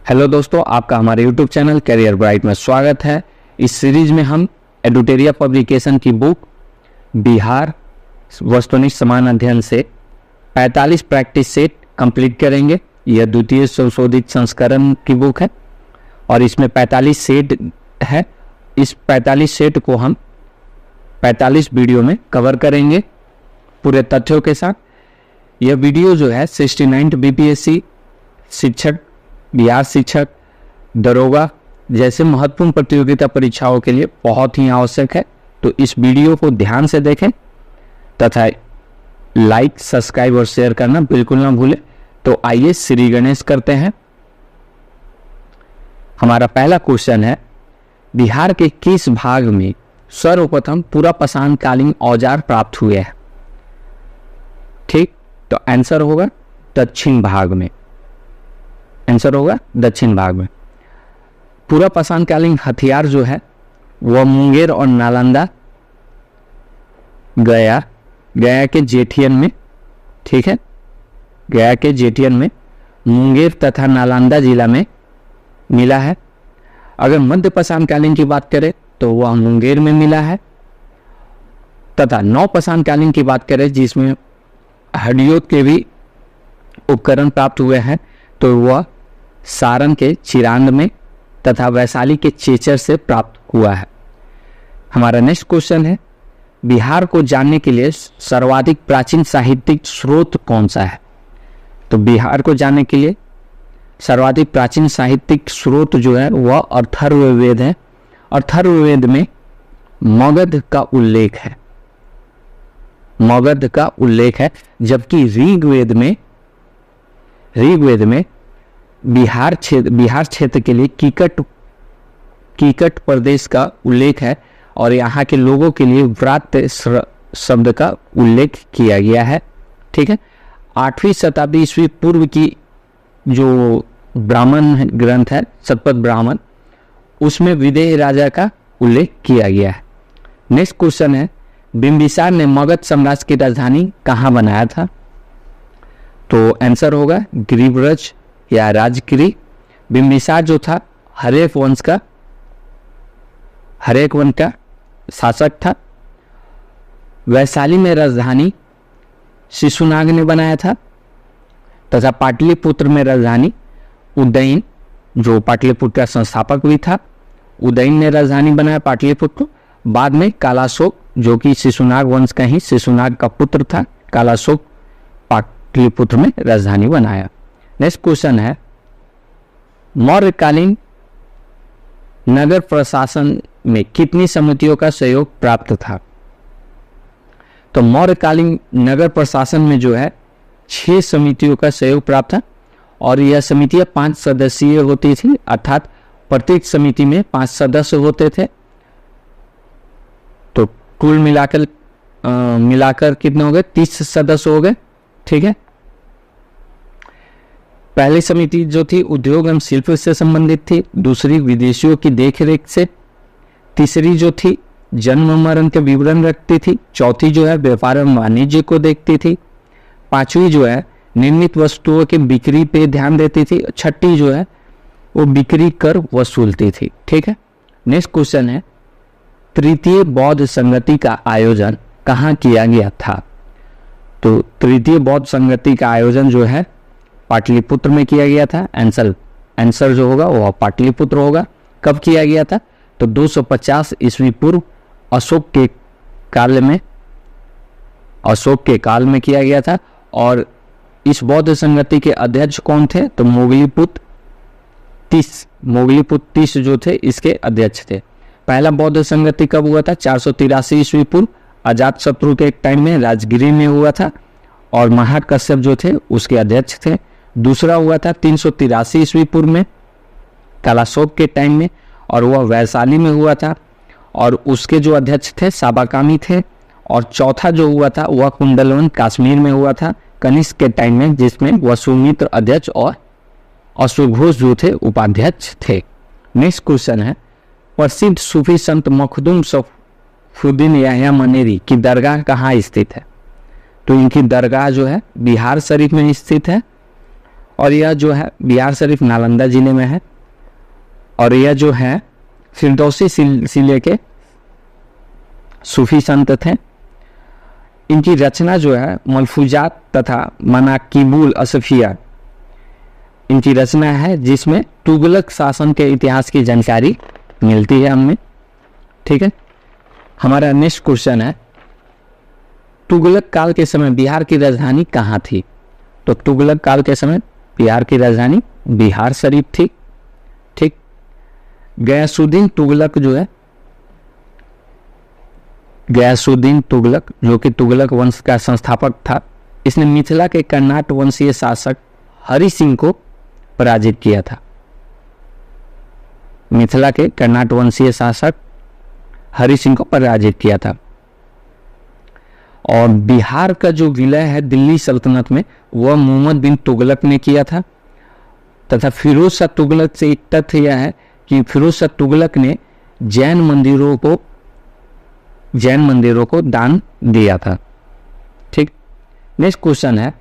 Hello दोस्तों, आपका हमारे यूट्यूब चैनल करियर ब्राइट में स्वागत है। इस सीरीज में हम एडुटेरिया पब्लिकेशन की बुक बिहार वस्तुनिष्ठ समान अध्ययन से 45 प्रैक्टिस सेट कंप्लीट करेंगे। यह द्वितीय संशोधित संस्करण की बुक है और इसमें 45 सेट है। इस 45 सेट को हम 45 वीडियो में कवर करेंगे पूरे तथ्यों के साथ। यह वीडियो जो है 69 बीपीएससी, शिक्षक, बिहार शिक्षक, दरोगा जैसे महत्वपूर्ण प्रतियोगिता परीक्षाओं के लिए बहुत ही आवश्यक है। तो इस वीडियो को ध्यान से देखें तथा लाइक, सब्सक्राइब और शेयर करना बिल्कुल ना भूलें। तो आइए श्री गणेश करते हैं। हमारा पहला क्वेश्चन है, बिहार के किस भाग में सर्वप्रथम पूरा पाषाणकालीन औजार प्राप्त हुए हैं? ठीक, तो आंसर होगा दक्षिण भाग में। आंसर होगा दक्षिण भाग में। पूरा पाषाणकालीन हथियार जो है वह मुंगेर और नालंदा, गया के जेठियन में, ठीक है, गया के जेठियन में, मुंगेर तथा नालंदा जिला में मिला है। अगर मध्य पाषाणकालीन की बात करें तो वह मुंगेर में मिला है तथा नव पाषाणकालीन की बात करें जिसमें हडियों के भी उपकरण प्राप्त हुए हैं तो वह सारण के चिरांद में तथा वैशाली के चेचर से प्राप्त हुआ है। हमारा नेक्स्ट क्वेश्चन है, बिहार को जानने के लिए सर्वाधिक प्राचीन साहित्यिक स्रोत कौन सा है? तो बिहार को जानने के लिए सर्वाधिक प्राचीन साहित्यिक स्रोत जो है वह अथर्ववेद है। अथर्ववेद में मगध का उल्लेख है, मगध का उल्लेख है, जबकि ऋग्वेद में बिहार क्षेत्र के लिए कीकट प्रदेश का उल्लेख है और यहाँ के लोगों के लिए व्रात शब्द का उल्लेख किया गया है। ठीक है, 8वीं शताब्दी ईस्वी पूर्व की जो ब्राह्मण ग्रंथ है शतपथ ब्राह्मण, उसमें विदेह राजा का उल्लेख किया गया है। नेक्स्ट क्वेश्चन है, बिंबिसार ने मगध साम्राज्य की राजधानी कहाँ बनाया था? तो आंसर होगा गिरिब्रज या राजगिरी। बिंबिसार जो था हरेक वंश का शासक था। वैशाली में राजधानी शिशुनाग ने बनाया था तथा पाटलिपुत्र में राजधानी उदयन, जो पाटलिपुत्र का संस्थापक भी था, उदयन ने राजधानी बनाया पाटलिपुत्र। बाद में कालाशोक, जो कि शिशुनाग वंश का ही शिशुनाग का पुत्र था, कालाशोक पाटलिपुत्र में राजधानी बनाया। नेक्स्ट क्वेश्चन है, मौर्यकालीन नगर प्रशासन में कितनी समितियों का सहयोग प्राप्त था? तो मौर्यकालीन नगर प्रशासन में जो है 6 समितियों का सहयोग प्राप्त था और यह समितियां 5 सदस्यीय होती थी, अर्थात प्रत्येक समिति में 5 सदस्य होते थे। तो कुल मिलाकर कितने हो गए? 30 सदस्य हो गए। ठीक है, पहली समिति जो थी उद्योग एवं शिल्प से संबंधित थी, दूसरी विदेशियों की देखरेख से, तीसरी जो थी जन्म मरण के विवरण रखती थी, चौथी जो है व्यापार एवं वाणिज्य को देखती थी, 5वीं जो है निर्मित वस्तुओं की बिक्री पे ध्यान देती थी, 6ठी जो है वो बिक्री कर वसूलती थी। ठीक है, नेक्स्ट क्वेश्चन है, तृतीय बौद्ध संगति का आयोजन कहाँ किया गया था? तो तृतीय बौद्ध संगति का आयोजन जो है पाटलिपुत्र में किया गया था। आंसर जो होगा वो पाटलिपुत्र होगा। कब किया गया था? तो 250 ईस्वी पूर्व अशोक के काल में किया गया था। और इस बौद्ध संगति के अध्यक्ष कौन थे? तो मोगलीपुत्र तीस जो थे इसके अध्यक्ष थे। पहला बौद्ध संगति कब हुआ था? 483 ईस्वी पूर्व अजात शत्रु के टाइम में राजगिरी में हुआ था और महाकश्यप जो थे उसके अध्यक्ष थे। दूसरा हुआ था 383 ईस्वी पूर्व में कालाशोक के टाइम में और वह वैशाली में हुआ था और उसके जो अध्यक्ष थे साबाकामी थे। और चौथा जो हुआ था वह कुंडलवन कश्मीर में हुआ था कनिष्क के टाइम में, जिसमें वसुमित्र अध्यक्ष और अश्वघोष जो थे उपाध्यक्ष थे। नेक्स्ट क्वेश्चन है, प्रसिद्ध सूफी संत मखदूम सफुद्दीन याह्या मनेरी की दरगाह कहाँ स्थित है? तो इनकी दरगाह जो है बिहार शरीफ में स्थित है और यह जो है बिहार शरीफ नालंदा जिले में है। और यह जो है फिरदौसी सिले के सूफी संत थे। इनकी रचना जो है मलफूजात तथा मनाकिबुल असफिया इनकी रचना है, जिसमें तुगलक शासन के इतिहास की जानकारी मिलती है हमें। ठीक है, हमारा नेक्स्ट क्वेश्चन है, तुगलक काल के समय बिहार की राजधानी कहाँ थी? तो तुगलक काल के समय बिहार की राजधानी बिहार शरीफ थी। ठीक, गयासुद्दीन तुगलक जो है, गयासुद्दीन तुगलक जो कि तुगलक वंश का संस्थापक था, इसने मिथिला के कर्नाट वंशीय शासक हरि सिंह को पराजित किया था। मिथिला के कर्नाट वंशीय शासक हरि सिंह को पराजित किया था। और बिहार का जो विलय है दिल्ली सल्तनत में, वह मोहम्मद बिन तुगलक ने किया था। तथा फिरोज शाह तुगलक से एक तथ्य यह है कि फिरोज शाह तुगलक ने जैन मंदिरों को दान दिया था। ठीक, नेक्स्ट क्वेश्चन है,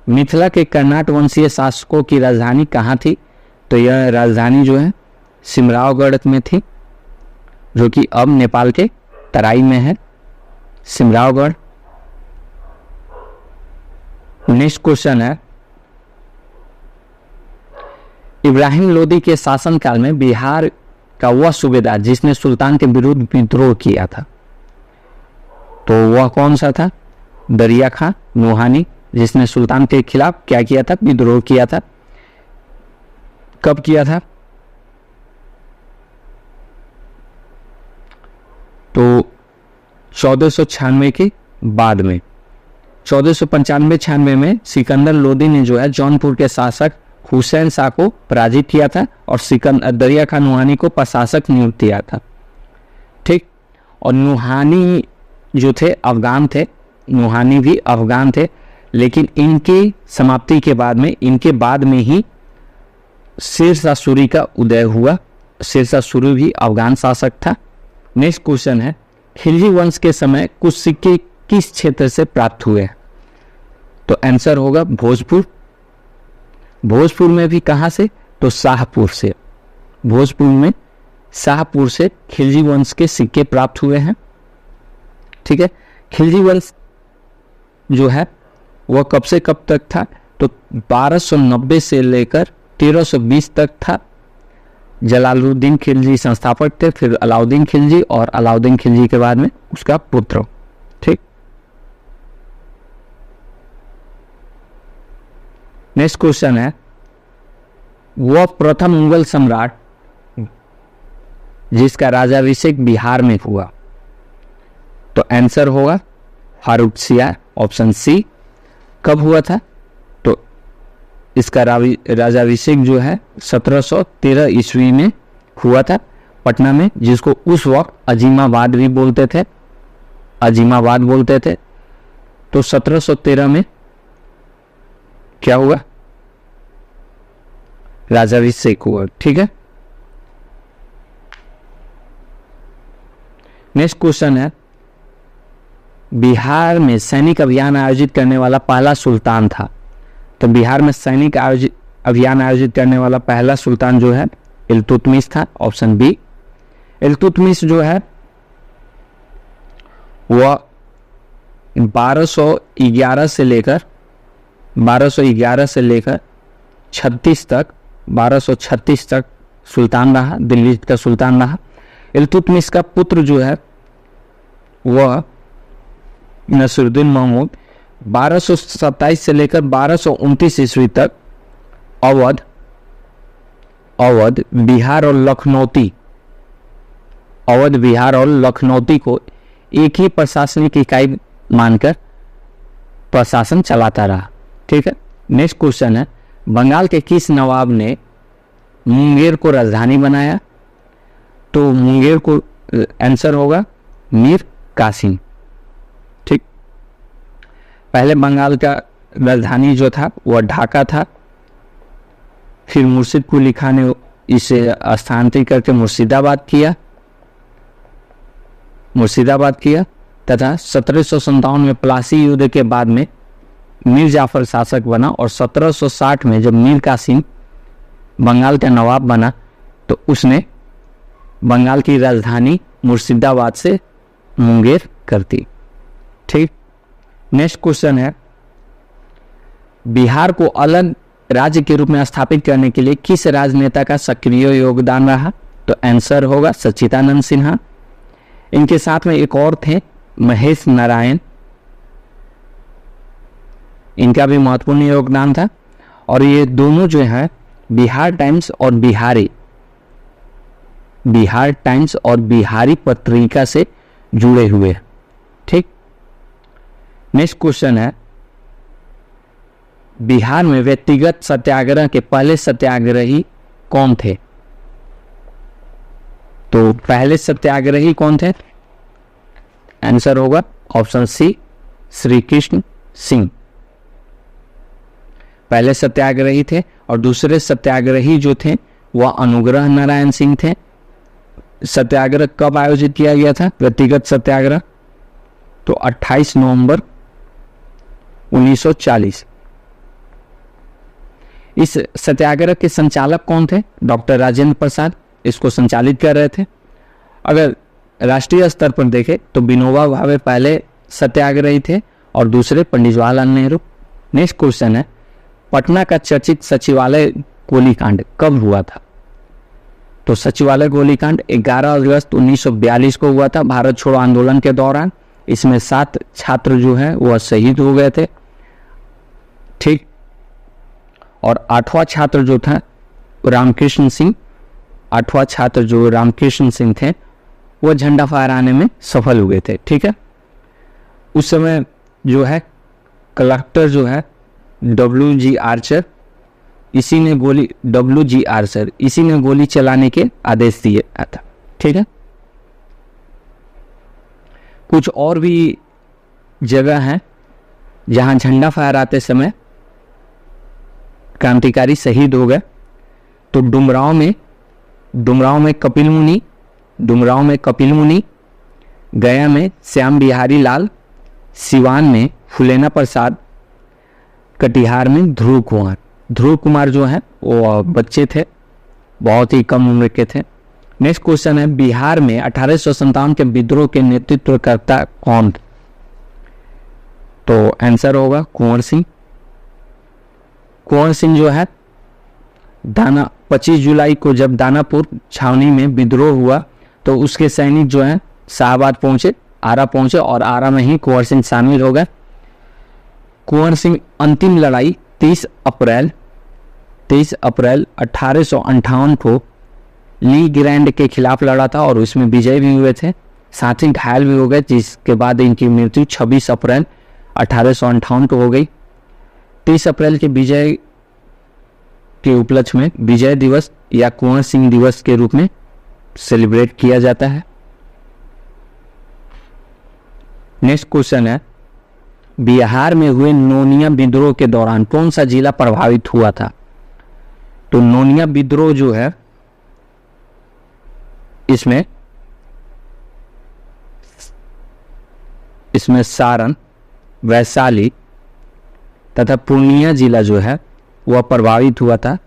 मिथिला के कर्नाट वंशीय शासकों की राजधानी कहाँ थी? तो यह राजधानी जो है सिमरावगढ़ में थी, जो कि अब नेपाल के तराई में है, सिमरावगढ़। नेक्स्ट क्वेश्चन है, इब्राहिम लोदी के शासनकाल में बिहार का वह सूबेदार जिसने सुल्तान के विरुद्ध विद्रोह किया था, तो वह कौन सा था? दरिया खां नूहानी, जिसने सुल्तान के खिलाफ क्या किया था? विद्रोह किया था। कब किया था? तो 1496 के बाद में। 1495-96 में सिकंदर लोदी ने जो है जौनपुर के शासक हुसैन शाह को पराजित किया था और दरिया खां नूहानी को प्रशासक नियुक्त किया था। ठीक, और नूहानी जो थे अफगान थे, नूहानी भी अफगान थे, लेकिन इनकी समाप्ति के बाद में, इनके बाद में ही शेरशाह सूरी का उदय हुआ। शेरशाह सूरी भी अफगान शासक था। नेक्स्ट क्वेश्चन है, खिलजी वंश के समय कुछ सिक्के किस क्षेत्र से प्राप्त हुए? तो आंसर होगा भोजपुर। भोजपुर में भी कहां से? तो शाहपुर से। भोजपुर में शाहपुर से खिलजी वंश के सिक्के प्राप्त हुए हैं। ठीक है, खिलजी वंश जो है वह कब से कब तक था? तो 1290 से लेकर 1320 तक था। जलालुद्दीन खिलजी संस्थापक थे, फिर अलाउद्दीन खिलजी, और अलाउद्दीन खिलजी के बाद में उसका पुत्र। ठीक, नेक्स्ट क्वेश्चन है, वह प्रथम मुगल सम्राट जिसका राजाभिषेक बिहार में हुआ? तो आंसर होगा फारुखसियार, ऑप्शन सी। कब हुआ था? तो इसका राजाभिषेक जो है 1713 ईस्वी में हुआ था पटना में, जिसको उस वक्त अजीमाबाद भी बोलते थे, अजीमाबाद बोलते थे। तो 1713 में क्या हुआ? राजाभिषेक हुआ। ठीक है, नेक्स्ट क्वेश्चन है, बिहार में सैनिक अभियान आयोजित करने वाला पहला सुल्तान था? तो बिहार में सैनिक अभियान आयोजित करने वाला पहला सुल्तान जो है इल्तुतमिश था, ऑप्शन बी। इल्तुतमिश जो है वह 1211 से लेकर 36 तक 1236 तक सुल्तान रहा, दिल्ली का सुल्तान रहा। इल्तुतमिश का पुत्र जो है वह नसीरुद्दीन महमूद 1227 से लेकर 1229 ईस्वी तक अवध, बिहार और लखनौती को एक ही प्रशासनिक इकाई मानकर प्रशासन चलाता रहा। ठीक है, नेक्स्ट क्वेश्चन है, बंगाल के किस नवाब ने मुंगेर को राजधानी बनाया? तो मुंगेर को आंसर होगा मीर कासिम। ठीक, पहले बंगाल का राजधानी जो था वह ढाका था, फिर मुर्शिद कुली खान ने इसे स्थानांतरित करके मुर्शिदाबाद किया तथा 1757 में प्लासी युद्ध के बाद में मीर जाफर शासक बना और 1760 में जब मीर कासिम बंगाल का नवाब बना तो उसने बंगाल की राजधानी मुर्शिदाबाद से मुंगेर कर दी। ठीक, नेक्स्ट क्वेश्चन है, बिहार को अलग राज्य के रूप में स्थापित करने के लिए किस राजनेता का सक्रिय योगदान रहा? तो आंसर होगा सच्चिदानंद सिन्हा। इनके साथ में एक और थे महेश नारायण, इनका भी महत्वपूर्ण योगदान था। और ये दोनों जो है बिहार टाइम्स और बिहारी पत्रिका से जुड़े हुए। ठीक, नेक्स्ट क्वेश्चन है, बिहार में व्यक्तिगत सत्याग्रह के पहले सत्याग्रही कौन थे? तो पहले सत्याग्रही कौन थे? आंसर होगा ऑप्शन सी, श्री कृष्ण सिंह पहले सत्याग्रही थे। और दूसरे सत्याग्रही जो थे वह अनुग्रह नारायण सिंह थे। सत्याग्रह कब आयोजित किया गया था, व्यक्तिगत सत्याग्रह? तो 28 नवंबर 1940। इस सत्याग्रह के संचालक कौन थे? डॉक्टर राजेंद्र प्रसाद इसको संचालित कर रहे थे। अगर राष्ट्रीय स्तर पर देखें तो विनोबा भावे पहले सत्याग्रही थे और दूसरे पंडित जवाहरलाल नेहरू। नेक्स्ट क्वेश्चन है, पटना का चर्चित सचिवालय गोलीकांड कब हुआ था? तो सचिवालय गोलीकांड 11 अगस्त 1942 को हुआ था, भारत छोड़ो आंदोलन के दौरान। इसमें 7 छात्र जो है वह शहीद हो गए थे। ठीक, और 8वां छात्र जो था रामकृष्ण सिंह, 8वां छात्र जो रामकृष्ण सिंह थे वो झंडा फहराने में सफल हुए थे। ठीक है, उस समय जो है कलेक्टर जो है WG आर्चर, इसी ने गोली चलाने के आदेश दिए था। ठीक है, कुछ और भी जगह हैं जहां झंडा फहराते समय क्रांतिकारी शहीद हो गए। तो डुमरांव में कपिल मुनि, गया में श्याम बिहारी लाल, सिवान में फुलेना प्रसाद, कटिहार में ध्रुव कुमार जो है वो बच्चे थे, बहुत ही कम उम्र के थे। नेक्स्ट क्वेश्चन है, बिहार में 1857 के विद्रोह के नेतृत्वकर्ता कौन? तो आंसर होगा कुंवर सिंह जो है 25 जुलाई को जब दानापुर छावनी में विद्रोह हुआ तो उसके सैनिक जो है शाहबाद पहुंचे, आरा पहुंचे और आरा में ही कुंवर सिंह शामिल हो गए। कुंवर सिंह अंतिम लड़ाई 30 अप्रैल 1858 को ली ग्रैंड के खिलाफ लड़ा था और उसमें विजय भी हुए थे, साथ ही घायल भी हो गए, जिसके बाद इनकी मृत्यु 26 अप्रैल 1858 को हो गई। 30 अप्रैल के विजय के उपलक्ष्य में विजय दिवस या कुंवर सिंह दिवस के रूप में सेलिब्रेट किया जाता है। नेक्स्ट क्वेश्चन है, बिहार में हुए नोनिया विद्रोह के दौरान कौन सा जिला प्रभावित हुआ था? तो नोनिया विद्रोह जो है इसमें सारण, वैशाली तथा पूर्णिया जिला जो है वह प्रभावित हुआ था।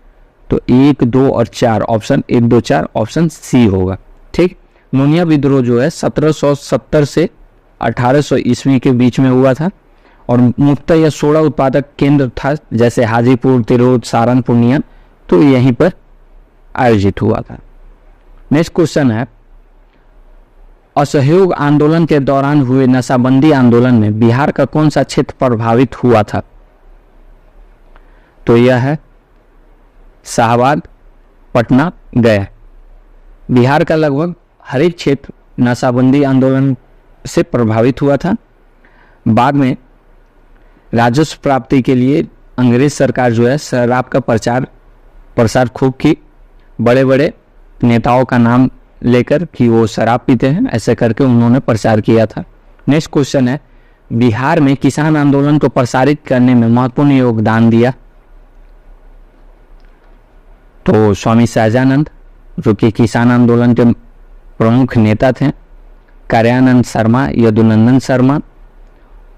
तो 1, 2 और 4 ऑप्शन 1, 2, 4 ऑप्शन सी होगा। ठीक, नोनिया विद्रोह जो है 1770 से 1800 ईस्वी के बीच में हुआ था और मुख्यतः यह सोडा उत्पादक केंद्र था, जैसे हाजीपुर, तिरहुत, सारण, पूर्णिया, तो यहीं पर आयोजित हुआ था। नेक्स्ट क्वेश्चन है, असहयोग आंदोलन के दौरान हुए नशाबंदी आंदोलन में बिहार का कौन सा क्षेत्र प्रभावित हुआ था? तो यह है शाहबाद, पटना, गया। बिहार का लगभग हर एक क्षेत्र नशाबंदी आंदोलन से प्रभावित हुआ था। बाद में राजस्व प्राप्ति के लिए अंग्रेज सरकार जो है शराब का प्रसार खूब की, बड़े बड़े नेताओं का नाम लेकर कि वो शराब पीते हैं, ऐसे करके उन्होंने प्रचार किया था। नेक्स्ट क्वेश्चन है, बिहार में किसान आंदोलन को प्रसारित करने में महत्वपूर्ण योगदान दिया? तो स्वामी सहजानंद जो कि किसान आंदोलन के प्रमुख नेता थे, कार्यानंद शर्मा, यदुनंदन शर्मा,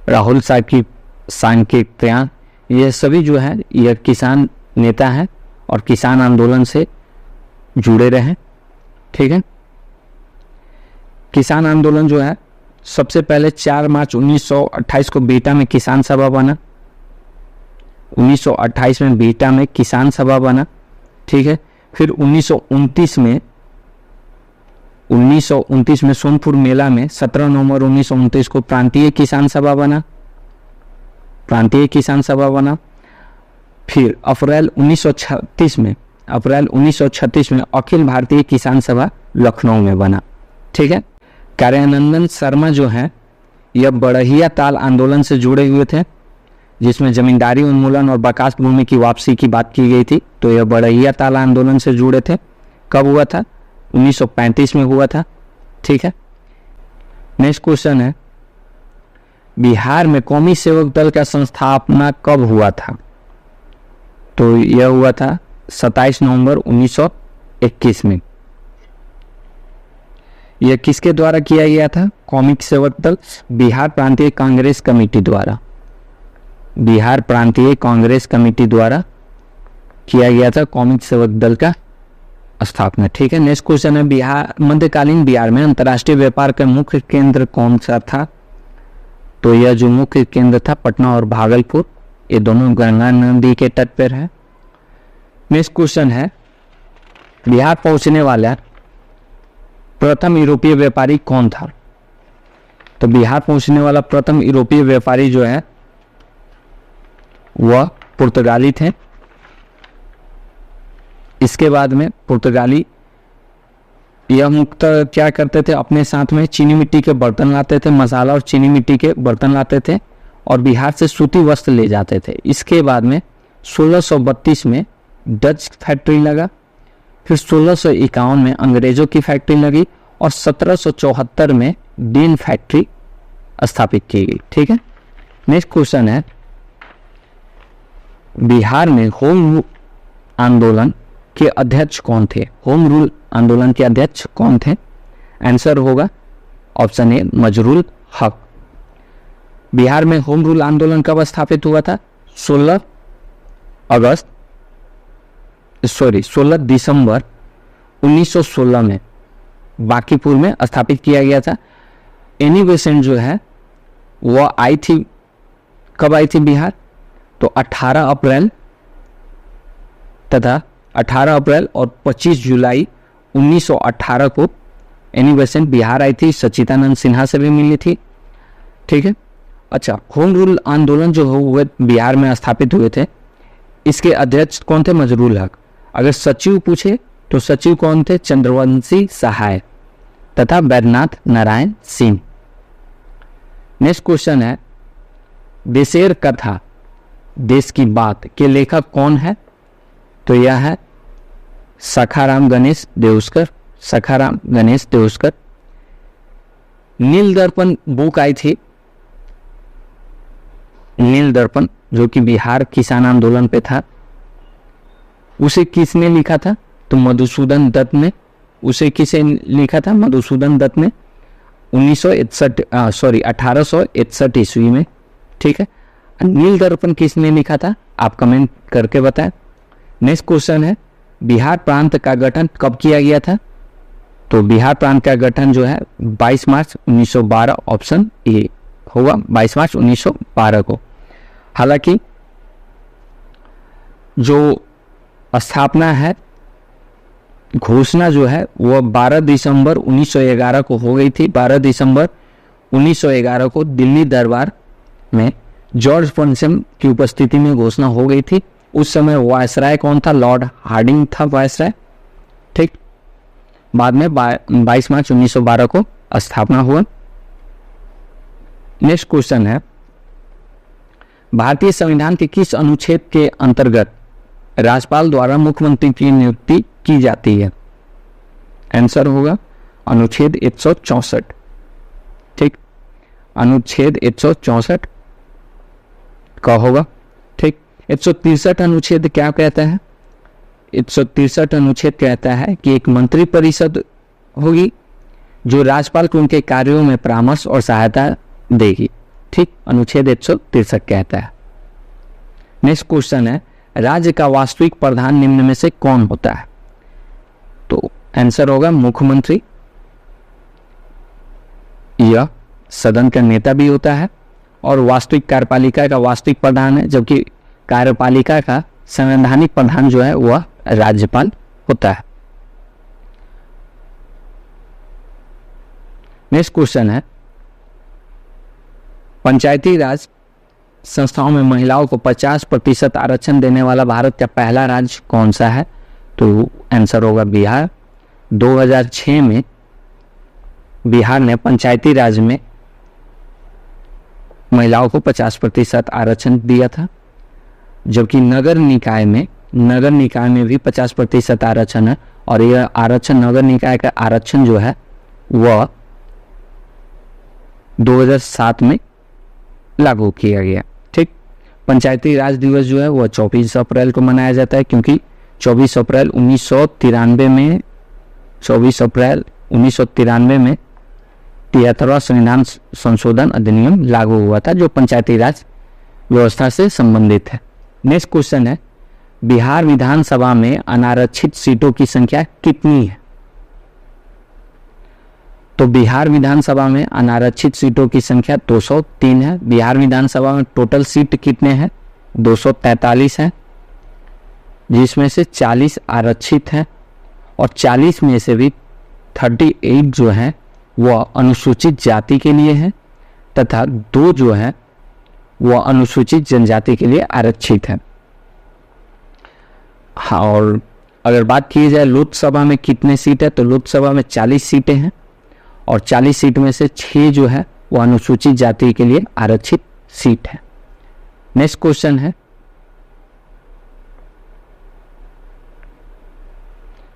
राहुल साकिब सांकेत्यान, ये सभी जो है यह किसान नेता हैं और किसान आंदोलन से जुड़े रहे। ठीक है, किसान आंदोलन जो है सबसे पहले 4 मार्च 1928 को बीटा में किसान सभा बना। 1928 में बीटा में किसान सभा बना। ठीक है, फिर 1929 में सोनपुर मेला में 17 नवंबर 1929 को प्रांतीय किसान सभा बना। फिर अप्रैल 1936 में अखिल भारतीय किसान सभा लखनऊ में बना। ठीक है, कार्यानंदन शर्मा जो है यह बड़हिया ताल आंदोलन से जुड़े हुए थे, जिसमें जमींदारी उन्मूलन और बकास भूमि की वापसी की बात की गई थी। तो यह बड़हिया ताल आंदोलन से जुड़े थे। कब हुआ था? 1935 में हुआ था। ठीक है, नेक्स्ट क्वेश्चन है, बिहार में कौमी सेवक दल का संस्थापना कब हुआ था? तो यह हुआ था 27 नवंबर 1921 में। यह किसके द्वारा किया गया था? कौमी सेवक दल बिहार प्रांतीय कांग्रेस कमेटी द्वारा, बिहार प्रांतीय कांग्रेस कमेटी द्वारा किया गया था कौमी सेवक दल का स्थापना। ठीक है, नेक्स्ट क्वेश्चन है, बिहार मध्यकालीन बिहार में अंतर्राष्ट्रीय व्यापार का मुख्य केंद्र कौन सा था? तो यह जो मुख्य केंद्र था पटना और भागलपुर, ये दोनों गंगा नदी के तट पर है। नेक्स्ट क्वेश्चन है, बिहार पहुंचने वाला प्रथम यूरोपीय व्यापारी कौन था? तो बिहार पहुंचने वाला प्रथम यूरोपीय व्यापारी जो है वह पुर्तगाली थे। इसके बाद में पुर्तगाली यह मुख्यतः क्या करते थे? अपने साथ में चीनी मिट्टी के बर्तन लाते थे, मसाला और चीनी मिट्टी के बर्तन लाते थे और बिहार से सूती वस्त्र ले जाते थे। इसके बाद में 1632 में डच फैक्ट्री लगा, फिर 1651 में अंग्रेजों की फैक्ट्री लगी और 1774 में डीन फैक्ट्री स्थापित की गई। ठीक है, नेक्स्ट क्वेश्चन है, बिहार में होम रूल आंदोलन के अध्यक्ष कौन थे? होम रूल आंदोलन के अध्यक्ष कौन थे? आंसर होगा ऑप्शन ए मजरूल हक। बिहार में होम रूल आंदोलन कब स्थापित हुआ था? 16 दिसंबर 1916 में बांकीपुर में स्थापित किया गया था। एनी बेसेंट जो है वह आई थी, कब आई थी बिहार? तो 18 अप्रैल और 25 जुलाई 1918 को एनी बेसेंट बिहार आई थी, सच्चिदानंद सिन्हा से भी मिली थी। ठीक है, अच्छा, होम रूल आंदोलन जो हुए बिहार में स्थापित हुए थे, इसके अध्यक्ष कौन थे? मजरूल हक। अगर सचिव पूछे तो सचिव कौन थे? चंद्रवंशी सहाय तथा बैद्यनाथ नारायण सिंह। नेक्स्ट क्वेश्चन है, देशेर कथा देश की बात के लेखक कौन है? तो यह है सखाराम गणेश देउस्कर। नील दर्पण बुक आई थी, नील दर्पण जो कि बिहार किसान आंदोलन पे था, उसे किसने लिखा था? तो मधुसूदन दत्त ने। उसे किसे लिखा था? मधुसूदन दत्त ने 1861 ईस्वी में। ठीक है, नील दर्पण किसने लिखा था? आप कमेंट करके बताएं। नेक्स्ट क्वेश्चन है, बिहार प्रांत का गठन कब किया गया था? तो बिहार प्रांत का गठन जो है 22 मार्च 1912, ऑप्शन ए होगा 22 मार्च 1912 को। हालांकि जो स्थापना है, घोषणा जो है वह 12 दिसंबर 1911 को हो गई थी। 12 दिसंबर 1911 को दिल्ली दरबार में जॉर्ज पंचम की उपस्थिति में घोषणा हो गई थी। उस समय वायसराय कौन था? लॉर्ड हार्डिंग था वायसराय। ठीक, बाद में 22 मार्च 1912 को स्थापना हुआ। नेक्स्ट क्वेश्चन है, भारतीय संविधान के किस अनुच्छेद के अंतर्गत राज्यपाल द्वारा मुख्यमंत्री की नियुक्ति की जाती है? आंसर होगा अनुच्छेद 164। ठीक, अनुच्छेद 164 का होगा। ठीक, 163 अनुच्छेद क्या कहता है? 163 अनुच्छेद कहता है कि एक मंत्री परिषद होगी जो राज्यपाल को उनके कार्यों में परामर्श और सहायता देगी। ठीक, अनुच्छेद 163 कहता है। नेक्स्ट क्वेश्चन है, राज्य का वास्तविक प्रधान निम्न में से कौन होता है? तो आंसर होगा मुख्यमंत्री। यह सदन का नेता भी होता है और वास्तविक कार्यपालिका का वास्तविक प्रधान है, जबकि कार्यपालिका का संवैधानिक प्रधान जो है वह राज्यपाल होता है। नेक्स्ट क्वेश्चन है, पंचायती राज संस्थाओं में महिलाओं को 50% आरक्षण देने वाला भारत का पहला राज्य कौन सा है? तो आंसर होगा बिहार। 2006 में बिहार ने पंचायती राज में महिलाओं को 50% आरक्षण दिया था, जबकि नगर निकाय में भी 50% आरक्षण है। और यह आरक्षण, नगर निकाय का आरक्षण जो है वह 2007 में लागू किया गया। ठीक, पंचायती राज दिवस जो है वह 24 अप्रैल को मनाया जाता है, क्योंकि 24 अप्रैल 1993 में 73वां संविधान संशोधन अधिनियम लागू हुआ था, जो पंचायती राज व्यवस्था से संबंधित है। नेक्स्ट क्वेश्चन है, बिहार विधानसभा में अनारक्षित सीटों की संख्या कितनी है? तो बिहार विधानसभा में अनारक्षित सीटों की संख्या 203 है। बिहार विधानसभा में टोटल सीट कितने हैं? 243 है, जिसमें से 40 आरक्षित हैं और 40 में से भी 38 जो है वह अनुसूचित जाति के लिए है तथा 2 जो है वह अनुसूचित जनजाति के लिए आरक्षित है। हाँ, और अगर बात की जाए लोकसभा में कितने सीट है, तो लोकसभा में 40 सीटें हैं और 40 सीट में से 6 जो है वह अनुसूचित जाति के लिए आरक्षित सीट है। नेक्स्ट क्वेश्चन है,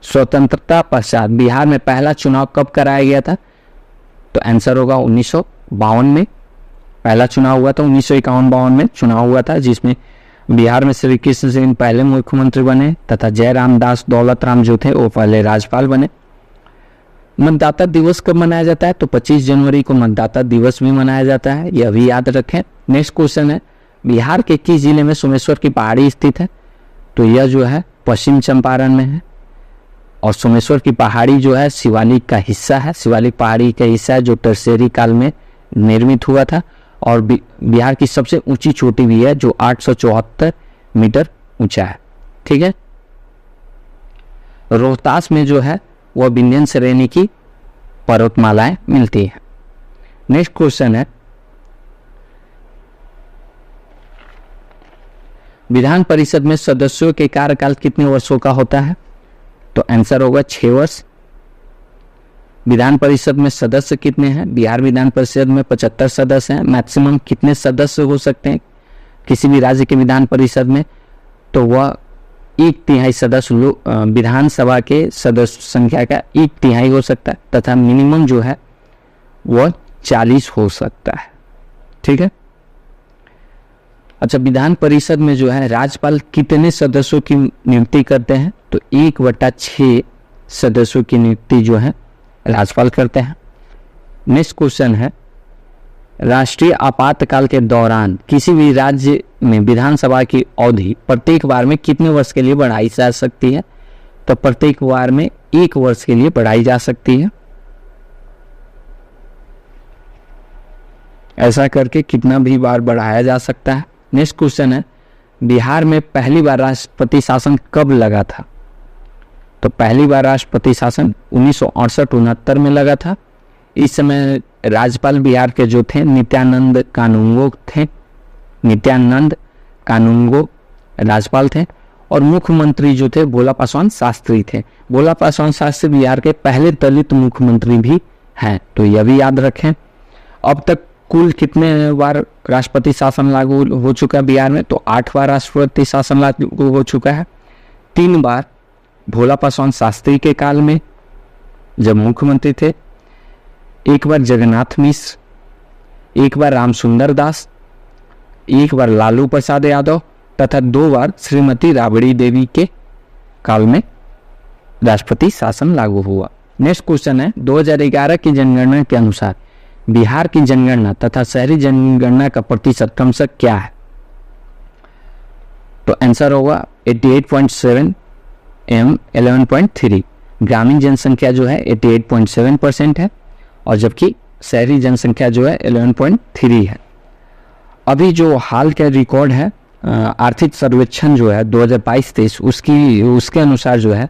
स्वतंत्रता पश्चात बिहार में पहला चुनाव कब कराया गया था? तो आंसर होगा 1952 में पहला चुनाव हुआ था। 1951-52 में चुनाव हुआ था, जिसमें बिहार में श्री कृष्ण सिंह पहले मुख्यमंत्री बने तथा जयराम दास दौलत राम जो थे वो पहले राज्यपाल बने। मतदाता दिवस कब मनाया जाता है? तो 25 जनवरी को मतदाता दिवस भी मनाया जाता है, यह भी याद रखें। नेक्स्ट क्वेश्चन है, बिहार के किस जिले में सोमेश्वर की पहाड़ी स्थित है? तो यह जो है पश्चिम चंपारण में है और सोमेश्वर की पहाड़ी जो है शिवालिक का हिस्सा है, शिवालिक पहाड़ी का हिस्सा है जो टर्शियरी काल में निर्मित हुआ था। और बिहार की सबसे ऊंची चोटी भी है जो 874 मीटर ऊंचा है। ठीक है, रोहतास में जो है वह विंध्य श्रेणी की पर्वतमालाएं मिलती है। नेक्स्ट क्वेश्चन है, विधान परिषद में सदस्यों के कार्यकाल कितने वर्षों का होता है? तो आंसर होगा 6 वर्ष। विधान परिषद में सदस्य कितने हैं? बिहार विधान परिषद में 75 सदस्य हैं। मैक्सिमम कितने सदस्य हो सकते हैं किसी भी राज्य के विधान परिषद में? तो वह 1/3 सदस्य विधानसभा के सदस्य संख्या का 1/3 हो सकता है तथा मिनिमम जो है वह 40 हो सकता है। ठीक है, अच्छा, विधान परिषद में जो है राज्यपाल कितने सदस्यों की नियुक्ति करते हैं? तो 1/6 सदस्यों की नियुक्ति जो है राज्यपाल करते हैं। नेक्स्ट क्वेश्चन है, राष्ट्रीय आपातकाल के दौरान किसी भी राज्य में विधानसभा की अवधि प्रत्येक बार में कितने वर्ष के लिए बढ़ाई जा सकती है? तो प्रत्येक बार में 1 वर्ष के लिए बढ़ाई जा सकती है। ऐसा करके कितना भी बार बढ़ाया जा सकता है। नेक्स्ट क्वेश्चन है, बिहार में पहली बार राष्ट्रपति शासन कब लगा था? तो पहली बार राष्ट्रपति शासन 1968-69 में लगा था। इस समय राज्यपाल बिहार के जो थे नित्यानंद कानूंगो थे। नित्यानंद कानूंगो राज्यपाल थे और मुख्यमंत्री जो थे भोला पासवान शास्त्री थे। भोला पासवान शास्त्री बिहार के पहले दलित मुख्यमंत्री भी हैं, तो यह भी याद रखें। अब तक कुल कितने बार राष्ट्रपति शासन लागू हो चुका है बिहार में? तो 8 बार राष्ट्रपति शासन लागू हो चुका है। 3 बार भोला पासवान शास्त्री के काल में जब मुख्यमंत्री थे, 1 बार जगन्नाथ मिश्र, 1 बार रामसुंदर दास, 1 बार लालू प्रसाद यादव तथा 2 बार श्रीमती राबड़ी देवी के काल में राष्ट्रपति शासन लागू हुआ। नेक्स्ट क्वेश्चन है, 2011 की जनगणना के अनुसार बिहार की जनगणना तथा शहरी जनगणना का प्रतिशत क्रमशः क्या है? तो आंसर होगा 88.7 एवं 11.3। ग्रामीण जनसंख्या जो है 88.7% है और जबकि शहरी जनसंख्या जो है 11.3 है। अभी जो हाल का रिकॉर्ड है आर्थिक सर्वेक्षण जो है 2022-23 उसके अनुसार जो है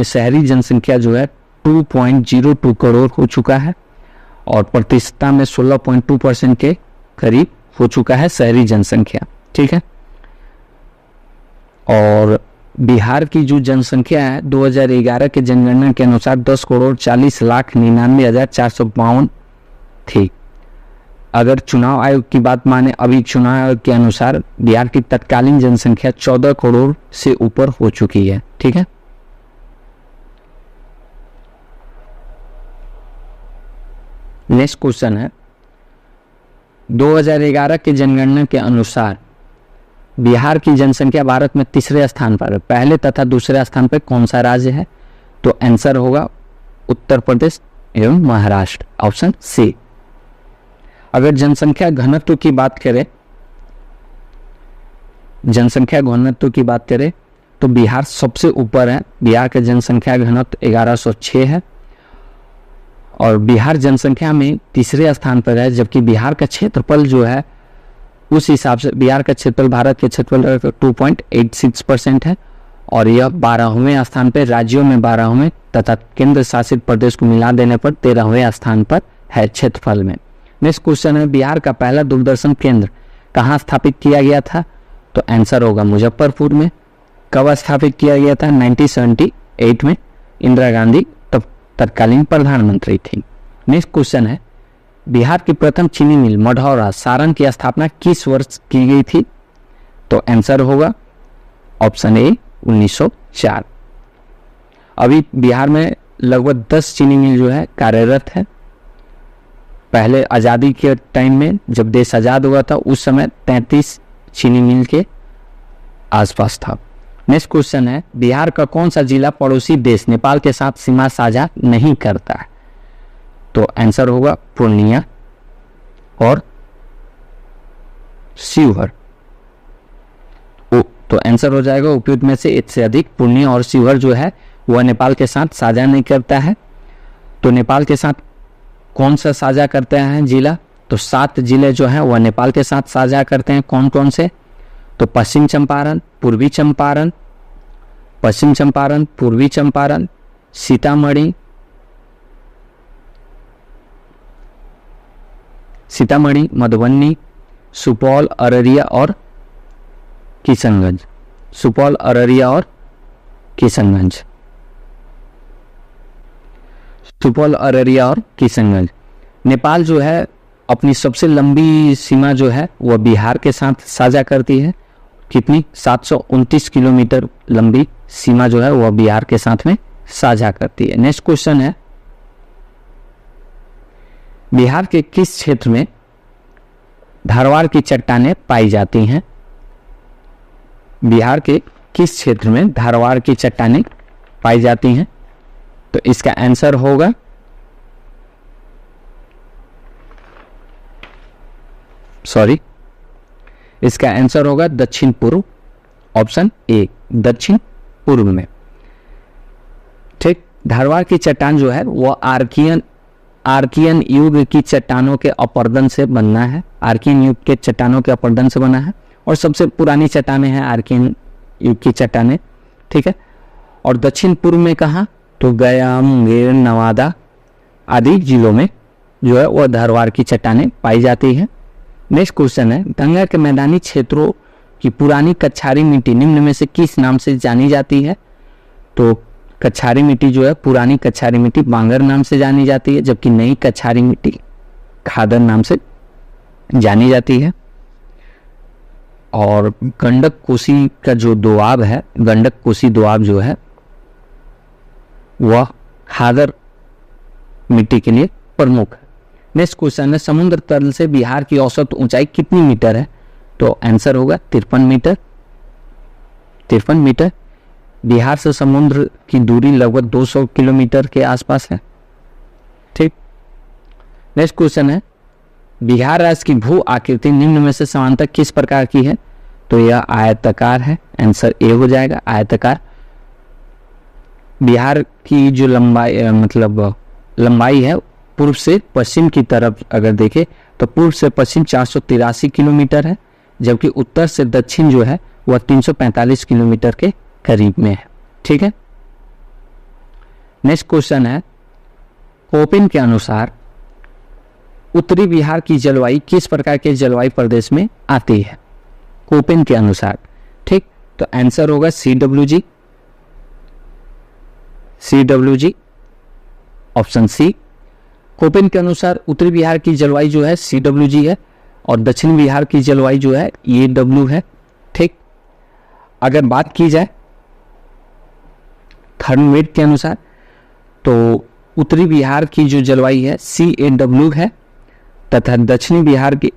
शहरी जनसंख्या जो है 2.02 करोड़ हो चुका है और प्रतिशतता में 16.2% के करीब हो चुका है शहरी जनसंख्या। ठीक है, और बिहार की जो जनसंख्या है 2011 के जनगणना के अनुसार 10,40,99,452 थी। अगर चुनाव आयोग की बात माने, अभी चुनाव आयोग के अनुसार बिहार की तत्कालीन जनसंख्या 14 करोड़ से ऊपर हो चुकी है। ठीक है, नेक्स्ट क्वेश्चन है 2011 के जनगणना के अनुसार बिहार की जनसंख्या भारत में तीसरे स्थान पर है। पहले तथा दूसरे स्थान पर कौन सा राज्य है? तो आंसर होगा उत्तर प्रदेश एवं महाराष्ट्र, ऑप्शन सी। अगर जनसंख्या घनत्व की बात करें, तो बिहार सबसे ऊपर है। बिहार का जनसंख्या घनत्व 1106 है और बिहार जनसंख्या में तीसरे स्थान पर है, जबकि बिहार का क्षेत्रफल जो है उस हिसाब से बिहार का क्षेत्रफल भारत के क्षेत्रफल का 2.86% है और यह 12वें स्थान पर, राज्यों में 12वें तथा केंद्र शासित प्रदेश को मिला देने पर 13वें स्थान पर है क्षेत्रफल में। नेक्स्ट क्वेश्चन है बिहार का पहला दूरदर्शन केंद्र कहाँ स्थापित किया गया था? तो आंसर होगा मुजफ्फरपुर में। कब स्थापित किया गया था? 1978 में। इंदिरा गांधी तब तत्कालीन प्रधानमंत्री थी। नेक्स्ट क्वेश्चन है बिहार की प्रथम चीनी मिल मढ़ौरा सारण की स्थापना किस वर्ष की गई थी? तो आंसर होगा ऑप्शन ए 1904। अभी बिहार में लगभग 10 चीनी मिल जो है कार्यरत है। पहले आज़ादी के टाइम में जब देश आज़ाद हुआ था उस समय 33 चीनी मिल के आसपास था। नेक्स्ट क्वेश्चन है बिहार का कौन सा जिला पड़ोसी देश नेपाल के साथ सीमा साझा नहीं करता है? तो आंसर होगा पूर्णिया और शिवहर। तो आंसर हो जाएगा उपयुक्त में से एक से अधिक। पूर्णिया और शिवहर जो है वह नेपाल के साथ साझा नहीं करता है। तो नेपाल के साथ कौन सा साझा करते हैं जिला? तो 7 जिले जो हैं वह नेपाल के साथ साझा करते हैं। कौन कौन से? तो पश्चिम चंपारण, पूर्वी चंपारण, पश्चिम चंपारण, पूर्वी चंपारण, सीतामढ़ी, मधुबनी, सुपौल, अररिया और किशनगंज। सुपौल, अररिया और किशनगंज। सुपौल, अररिया और किशनगंज। नेपाल जो है अपनी सबसे लंबी सीमा जो है वह बिहार के साथ साझा करती है। कितनी? 729 किलोमीटर लंबी सीमा जो है वह बिहार के साथ में साझा करती है। नेक्स्ट क्वेश्चन है बिहार के किस क्षेत्र में धारवाड़ की चट्टानें पाई जाती हैं? बिहार के किस क्षेत्र में धारवाड़ की चट्टानें पाई जाती हैं? तो इसका आंसर होगा इसका आंसर होगा दक्षिण पूर्व, ऑप्शन ए, दक्षिण पूर्व में। ठीक, धारवाड़ की चट्टान जो है वो आर्कियन युग की चट्टानों के अपरदन से बनना है। आर्कियन युग के चट्टानों के अपरदन से बना है और सबसे पुरानी चट्टानें हैं आर्कियन युग की चट्टानें। ठीक है, और दक्षिण पूर्व में कहाँ? तो गया, मुंगेर, नवादा आदि जिलों में जो है वह धारवाड़ की चट्टानें पाई जाती है। नेक्स्ट क्वेश्चन है गंगा के मैदानी क्षेत्रों की पुरानी कछारी मिट्टी निम्न में से किस नाम से जानी जाती है? तो कछारी मिट्टी जो है, पुरानी कछारी मिट्टी बांगर नाम से जानी जाती है, जबकि नई कछारी मिट्टी खादर नाम से जानी जाती है। और गंडक कोसी का जो दोआब है, गंडक कोसी दोआब जो है वह खादर मिट्टी के लिए प्रमुख है। नेक्स्ट क्वेश्चन है समुद्र तल से बिहार की औसत ऊंचाई कितनी मीटर है? तो आंसर होगा 53 मीटर। 53 मीटर। बिहार से समुद्र की दूरी लगभग 200 किलोमीटर के आसपास है। ठीक, नेक्स्ट क्वेश्चन है, बिहार राज्य की भू आकृति निम्न में से समांतर किस प्रकार की है? तो यह आयताकार है, आंसर ए हो जाएगा, आयताकार। बिहार की जो लंबाई है पूर्व से पश्चिम की तरफ अगर देखें तो पूर्व से पश्चिम 483 किलोमीटर है, जबकि उत्तर से दक्षिण जो है वह 345 किलोमीटर के करीब में है। ठीक है। नेक्स्ट क्वेश्चन है, कोपेन के अनुसार उत्तरी बिहार की जलवायु किस प्रकार के जलवायु प्रदेश में आती है? कोपेन के अनुसार, ठीक, तो आंसर होगा CWG, ऑप्शन सी। कोपेन के अनुसार उत्तरी बिहार की जलवायु जो है CWG है और दक्षिण बिहार की जलवायु जो है AW है। ठीक। अगर बात की जाए थर्मोमीटर के अनुसार तो उत्तरी बिहार की जो जलवायु है CAW है तथा दक्षिणी बिहार की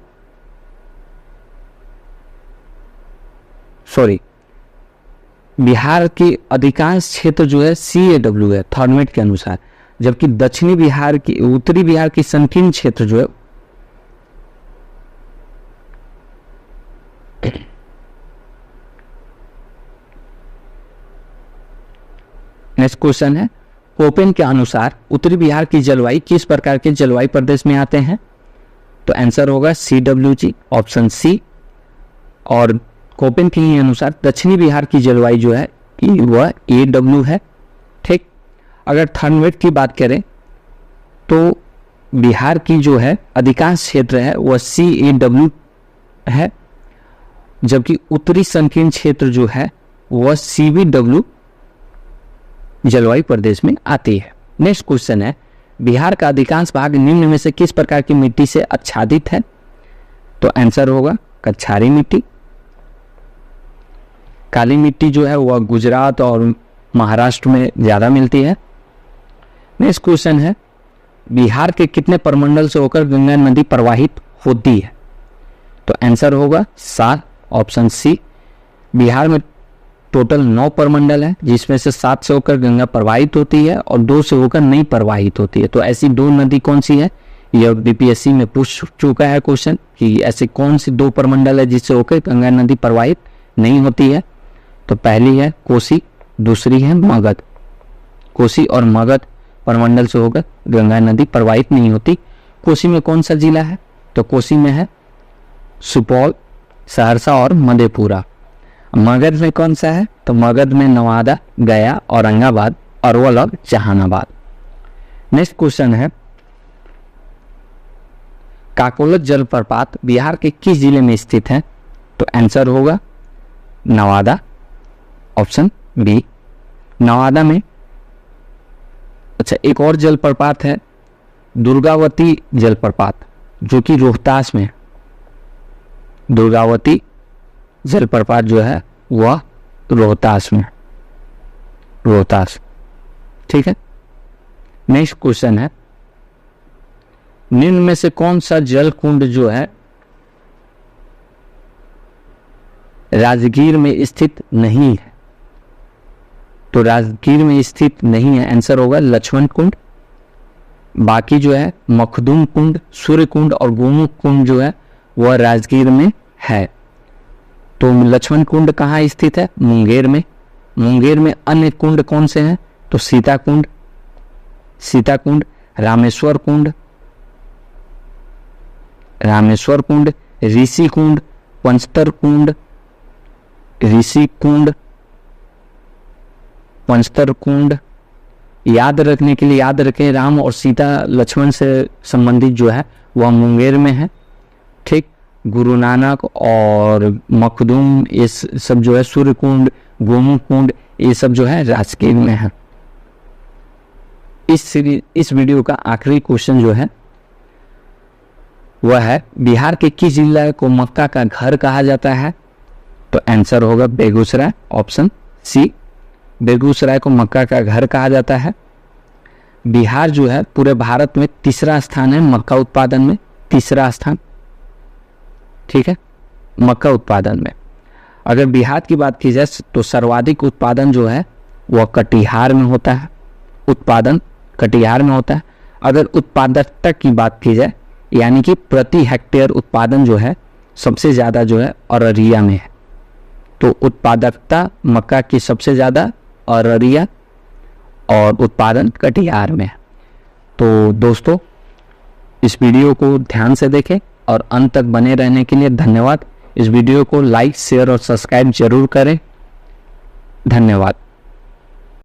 बिहार के अधिकांश क्षेत्र जो है CAW है थर्मोमीटर के अनुसार, जबकि उत्तरी बिहार की संकीर्ण क्षेत्र जो है नेक्स्ट क्वेश्चन है, कोपेन के अनुसार उत्तरी बिहार की जलवायु किस प्रकार के जलवायु प्रदेश में आते हैं? तो आंसर होगा CWG, ऑप्शन सी। और कोपेन के अनुसार दक्षिणी बिहार की जलवायु जो है वह AW है। ठीक। अगर थर्मोमीटर की बात करें तो बिहार की जो है अधिकांश क्षेत्र है वह CAW है, जबकि उत्तरी संकीर्ण क्षेत्र जो है वह CBW जलवायु प्रदेश में आती है। नेक्स्ट क्वेश्चन है, बिहार का अधिकांश भाग निम्न में से किस प्रकार की मिट्टी से आच्छादित है? तो आंसर होगा कछारी मिट्टी। काली मिट्टी जो है वह गुजरात और महाराष्ट्र में ज्यादा मिलती है। नेक्स्ट क्वेश्चन है, बिहार के कितने प्रमंडल से होकर गंगा नदी प्रवाहित होती है? तो आंसर होगा 7, ऑप्शन सी। बिहार में टोटल 9 प्रमंडल है, जिसमें से 7 से होकर गंगा प्रवाहित होती है और 2 से होकर नहीं प्रवाहित होती है। तो ऐसी 2 नदी कौन सी है? यह BPSC में पूछ चुका है क्वेश्चन कि ऐसे कौन सी 2 प्रमंडल है जिससे होकर गंगा नदी प्रवाहित नहीं होती है? तो पहली है कोसी, दूसरी है मगध। कोसी और मगध प्रमंडल से होकर गंगा नदी प्रवाहित नहीं होती। कोसी में कौन सा जिला है? तो कोसी में है सुपौल, सहरसा और मधेपुरा। मगध में कौन सा है? तो मगध में नवादा, गया, औरंगाबाद, अरवल और जहानाबाद। नेक्स्ट क्वेश्चन है, काकोलत जलप्रपात बिहार के किस जिले में स्थित है? तो आंसर होगा नवादा, ऑप्शन बी। नवादा में अच्छा एक और जलप्रपात है दुर्गावती जलप्रपात, जो कि रोहतास में। दुर्गावती जलप्रपात जो है वह रोहतास में, रोहतास। ठीक है। नेक्स्ट क्वेश्चन है, निम्न में से कौन सा जल कुंड जो है राजगीर में स्थित नहीं है? तो राजगीर में स्थित नहीं है, आंसर होगा लक्ष्मण कुंड। बाकी जो है मखदूम कुंड, सूर्य कुंड और गोमुख कुंड जो है वह राजगीर में है। तो लक्ष्मण कुंड कहाँ स्थित है? मुंगेर में। मुंगेर में अन्य कुंड कौन से हैं? तो सीता कुंड, रामेश्वर कुंड, ऋषि कुंड, पंचतर कुंड, पंचतर कुंड। याद रखने के लिए याद रखें, राम और सीता लक्ष्मण से संबंधित जो है वह मुंगेर में है। ठीक। गुरु नानक और मखदूम ये सब जो है, सूर्य कुंड, गोमुख कुंड, ये सब जो है राजगीर में है। इस वीडियो का आखिरी क्वेश्चन जो है वह है, बिहार के किस जिला को मक्का का घर कहा जाता है? तो आंसर होगा बेगूसराय, ऑप्शन सी। बेगूसराय को मक्का का घर कहा जाता है। बिहार जो है पूरे भारत में तीसरा स्थान है मक्का उत्पादन में, तीसरा स्थान। ठीक है, मक्का उत्पादन में। अगर बिहार की बात की जाए तो सर्वाधिक उत्पादन जो है वह कटिहार में होता है, उत्पादन कटिहार में होता है। अगर उत्पादकता की बात की जाए, यानी कि प्रति हेक्टेयर उत्पादन जो है सबसे ज़्यादा जो है अररिया में है। तो उत्पादकता मक्का की सबसे ज़्यादा अररिया और उत्पादन कटिहार में है। तो दोस्तों, इस वीडियो को ध्यान से देखें और अंत तक बने रहने के लिए धन्यवाद। इस वीडियो को लाइक, शेयर और सब्सक्राइब जरूर करें। धन्यवाद।